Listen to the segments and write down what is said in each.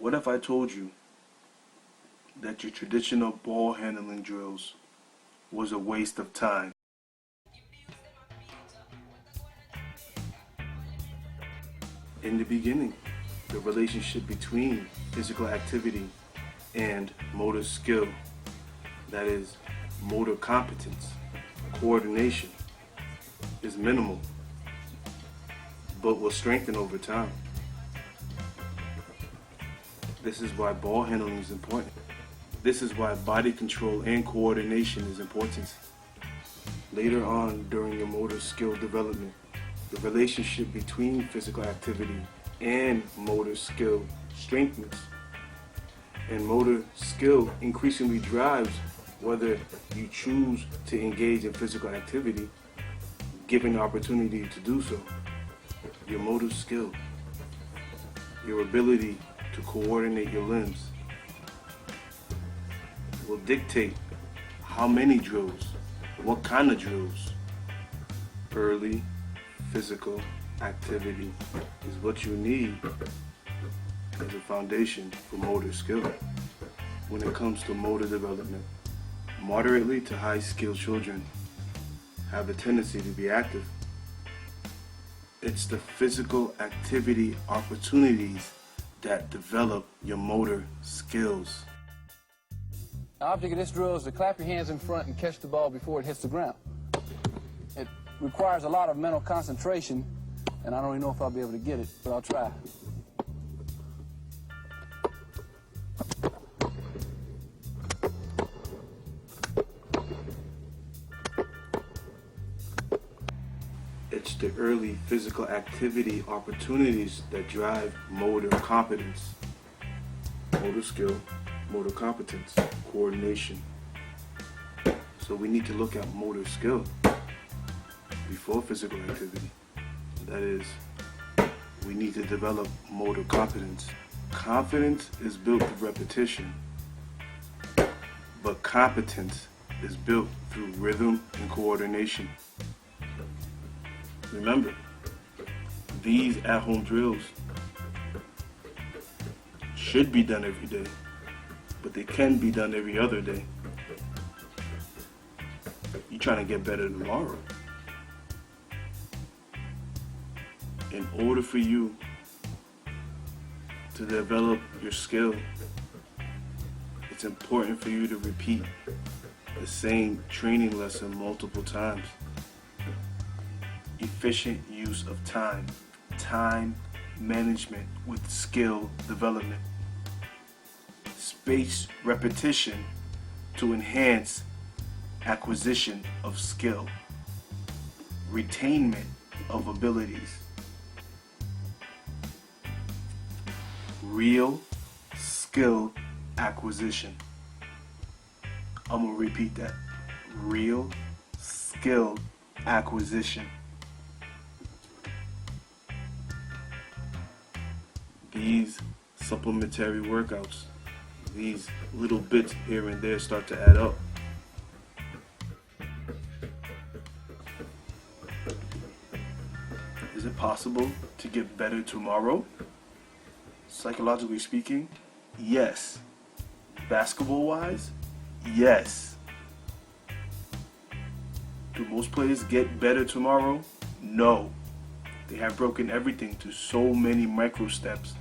What if I told you that your traditional ball handling drills was a waste of time? In the beginning, the relationship between physical activity and motor skill, that is, motor competence, coordination, is minimal, but will strengthen over time. This is why ball handling is important. This is why body control and coordination is important. Later on during your motor skill development, the relationship between physical activity and motor skill strengthens. And motor skill increasingly drives whether you choose to engage in physical activity, given the opportunity to do so. Your motor skill, your ability to coordinate your limbs, will dictate how many drills, what kind of drills. Early physical activity is what you need as a foundation for motor skill. When it comes to motor development, moderately to high skilled children have a tendency to be active. It's the physical activity opportunities that develop your motor skills. The object of this drill is to clap your hands in front and catch the ball before it hits the ground. It requires a lot of mental concentration, and I don't even know if I'll be able to get it, but I'll try. It's the early physical activity opportunities that drive motor competence, motor skill, motor competence, coordination. So we need to look at motor skill before physical activity. That is, we need to develop motor competence. Confidence is built through repetition, but competence is built through rhythm and coordination. Remember, these at-home drills should be done every day, but they can be done every other day. You're trying to get better tomorrow. In order for you to develop your skill, it's important for you to repeat the same training lesson multiple times. Efficient use of time, time management with skill development, spaced repetition to enhance acquisition of skill, retainment of abilities, real skill acquisition. I'm gonna repeat that. Real skill acquisition. These supplementary workouts, these little bits here and there start to add up. Is it possible to get better tomorrow? Psychologically speaking, yes. Basketball-wise, yes. Do most players get better tomorrow? No. They have broken everything to so many micro steps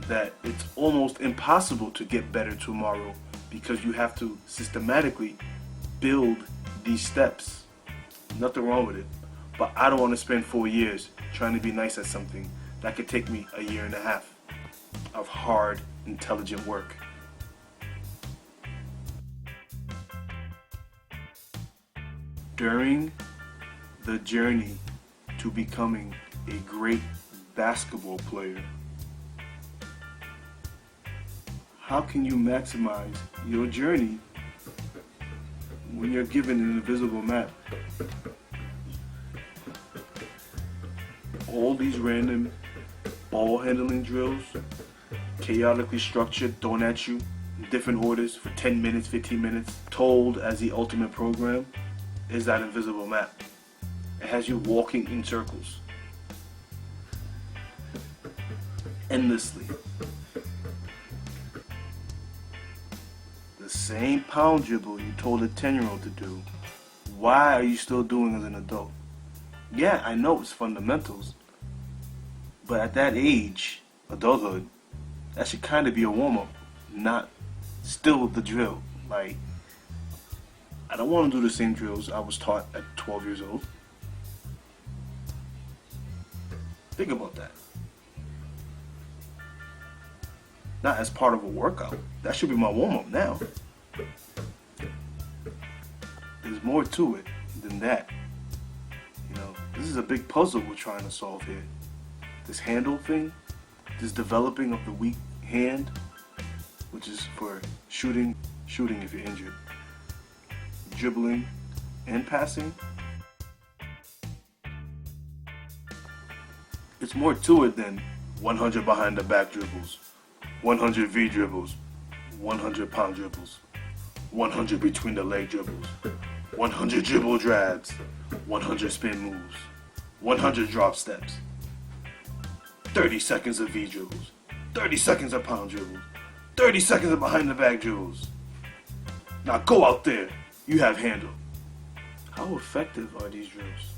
that it's almost impossible to get better tomorrow because you have to systematically build these steps. Nothing wrong with it, but I don't want to spend 4 years trying to be nice at something that could take me a year and a half of hard, intelligent work. During the journey to becoming a great basketball player, how can you maximize your journey when you're given an invisible map? All these random ball handling drills, chaotically structured, thrown at you in different orders for 10 minutes, 15 minutes, told as the ultimate program, is that invisible map. It has you walking in circles endlessly. same pound dribble you told a 10-year-old to do, why are you still doing as an adult? Yeah, I know it's fundamentals, but at that age, adulthood, that should kind of be a warm-up, not still the drill. Like, I don't want to do the same drills I was taught at 12 years old. Think about that. Not as part of a workout. That should be my warm-up now. There's more to it than that. You know, this is a big puzzle we're trying to solve here. This handle thing, this developing of the weak hand, which is for shooting if you're injured, dribbling and passing. It's more to it than 100 behind the back dribbles, 100 V dribbles, 100 pound dribbles, 100 between the leg dribbles, 100 dribble drabs, 100 spin moves, 100 drop steps, 30 seconds of V dribbles, 30 seconds of pound dribbles, 30 seconds of behind the back dribbles. Now go out there, you have handle. How effective are these drills?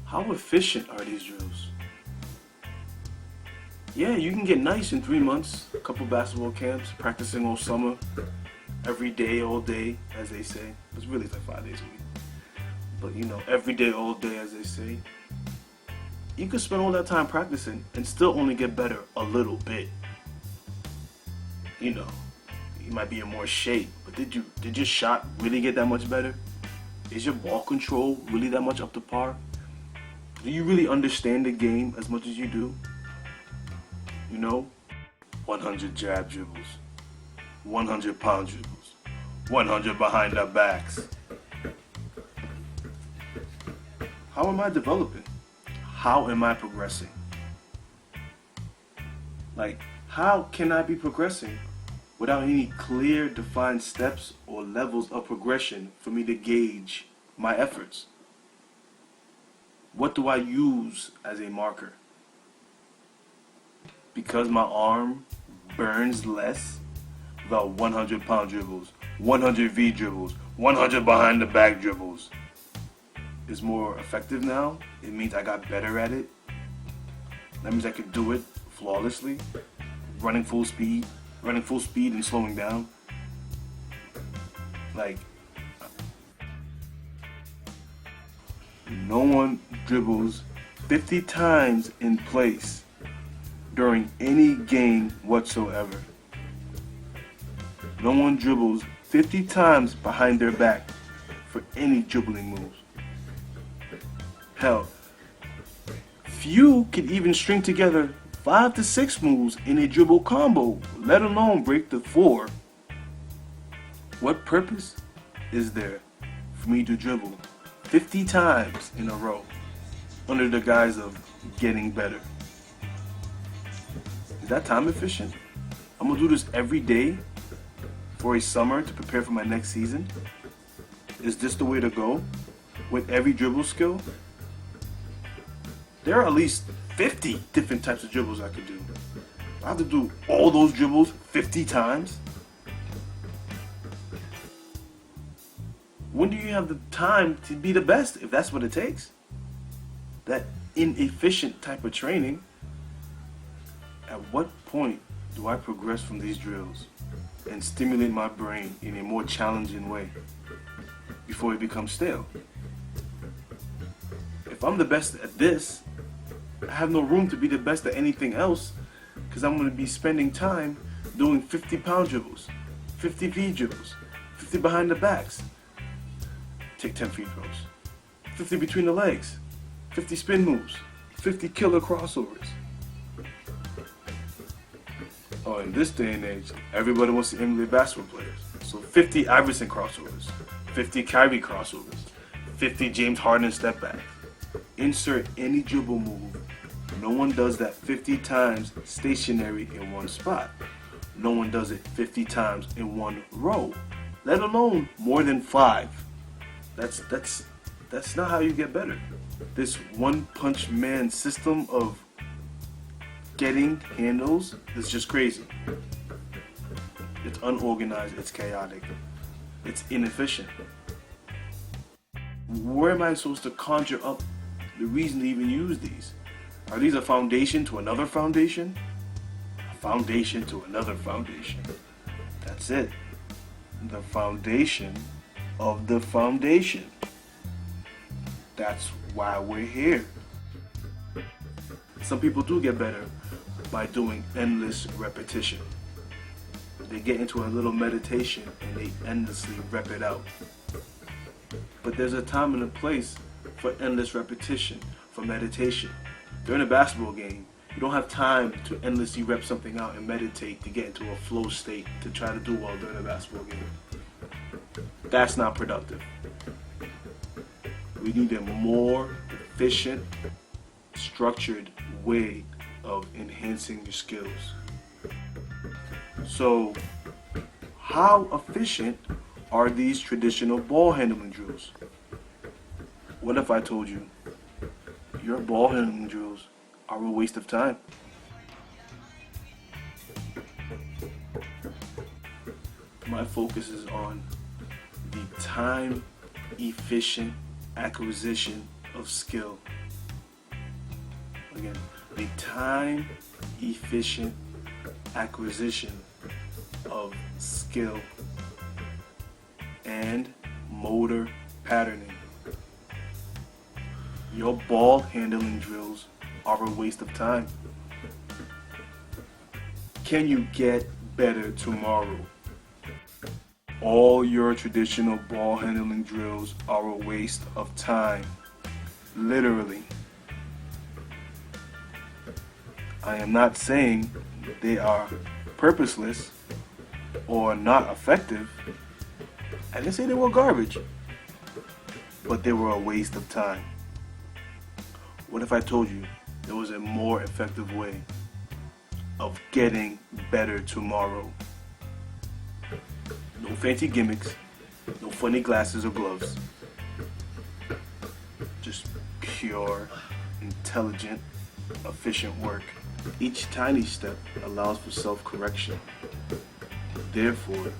How efficient are these drills? Yeah, you can get nice in 3 months, a couple basketball camps, practicing all summer, every day, all day, as they say. It's really like 5 days a week. But you know, every day, all day, as they say. You could spend all that time practicing and still only get better a little bit. You know, you might be in more shape, but did your shot really get that much better? Is your ball control really that much up to par? Do you really understand the game as much as you do? You know, 100 jab dribbles, 100 pound dribbles, 100 behind the backs. How am I developing? How am I progressing? Like, how can I be progressing without any clear, defined steps or levels of progression for me to gauge my efforts? What do I use as a marker? Because my arm burns less, the 100 pound dribbles, 100 V dribbles, 100 behind the back dribbles is more effective now. It means I got better at it. That means I could do it flawlessly, running full speed and slowing down. Like, no one dribbles 50 times in place during any game whatsoever. No one dribbles 50 times behind their back for any dribbling moves. Hell, few can even string together 5 to 6 moves in a dribble combo, let alone break the 4. What purpose is there for me to dribble 50 times in a row under the guise of getting better? Is that time efficient? I'm gonna do this every day for a summer to prepare for my next season? Is this the way to go with every dribble skill? There are at least 50 different types of dribbles I could do. I have to do all those dribbles 50 times? When do you have the time to be the best, if that's what it takes? That inefficient type of training. At what point do I progress from these drills and stimulate my brain in a more challenging way before it becomes stale? If I'm the best at this, I have no room to be the best at anything else, because I'm going to be spending time doing 50 pound dribbles, 50 V dribbles, 50 behind the backs, take 10 free throws, 50 between the legs, 50 spin moves, 50 killer crossovers. Oh, in this day and age, everybody wants to emulate basketball players. So 50 Iverson crossovers, 50 Kyrie crossovers, 50 James Harden step back. Insert any dribble move. No one does that 50 times stationary in one spot. No one does it 50 times in one row, let alone more than 5. That's not how you get better. This one punch man system of getting handles is just crazy. it's unorganized, it's chaotic, it's inefficient. Where am I supposed to conjure up the reason to even use these? Are these a foundation to another foundation? A foundation to another foundation. That's it. The foundation of the foundation. That's why we're here. Some people do get better by doing endless repetition. They get into a little meditation and they endlessly rep it out. But there's a time and a place for endless repetition, for meditation. During a basketball game, you don't have time to endlessly rep something out and meditate to get into a flow state to try to do well during a basketball game. That's not productive. We need a more efficient, structured way of enhancing your skills. So, how efficient are these traditional ball handling drills? What if I told you your ball handling drills are a waste of time? My focus is on the time efficient acquisition of skill. Again, the time efficient acquisition of skill and motor patterning. Your ball handling drills are a waste of time. Can you get better tomorrow? All your traditional ball handling drills are a waste of time. Literally. I am not saying they are purposeless or not effective. I didn't say they were garbage, but they were a waste of time. What if I told you there was a more effective way of getting better tomorrow? No fancy gimmicks, no funny glasses or gloves. Just pure, intelligent, efficient work. Each tiny step allows for self-correction. Therefore,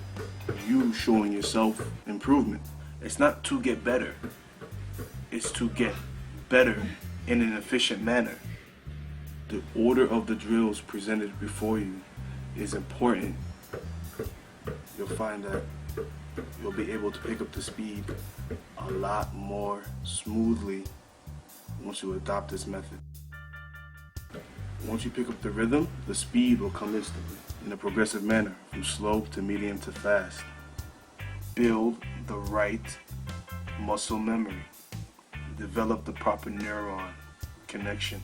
you showing yourself improvement. It's not to get better. It's to get better in an efficient manner. The order of the drills presented before you is important. You'll find that you'll be able to pick up the speed a lot more smoothly once you adopt this method. Once you pick up the rhythm, the speed will come instantly in a progressive manner, from slow to medium to fast. Build the right muscle memory. Develop the proper neuron connection.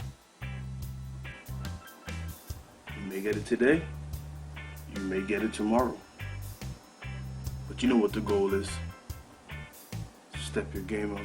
You may get it today, you may get it tomorrow. But you know what the goal is. Step your game up.